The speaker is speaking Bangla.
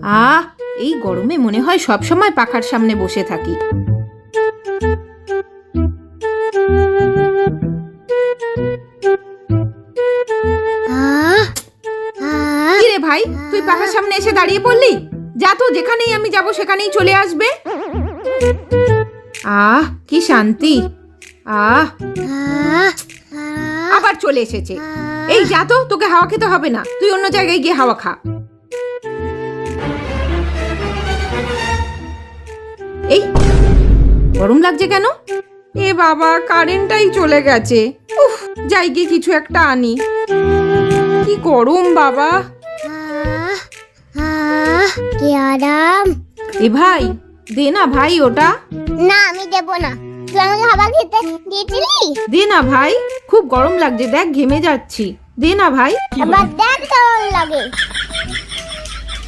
আহ, এই গরমে মনে হয় সব সময় পাখার সামনে বসে থাকি। কি রে ভাই, তুই পাখার সামনে এসে দাঁড়িয়ে পড়লি? যা তো, যেখানেই আমি যাব সেখানেই চলে আসবে। আহ, কি শান্তি। আহ, আবার চলে এসেছে। এই যা তো, তোকে হাওয়া খেতে হবে না, তুই অন্য জায়গায় গিয়ে হাওয়া খা। এই গরম লাগছে কেন? এ বাবা, কারেন্টটাই চলে গেছে। উফ, যাই গিয়ে কিছু একটা আনি। কি গরম বাবা। কি আরাম। এ ভাই, দে না ভাই ওটা। না, আমি দেব না। তুই আমাকে খাবার খেতে দিয়েছিলি? দে না ভাই, খুব গরম লাগছে, দেখ ঘেমে যাচ্ছি। দে না ভাই। আবার দেখ কেমন লাগে।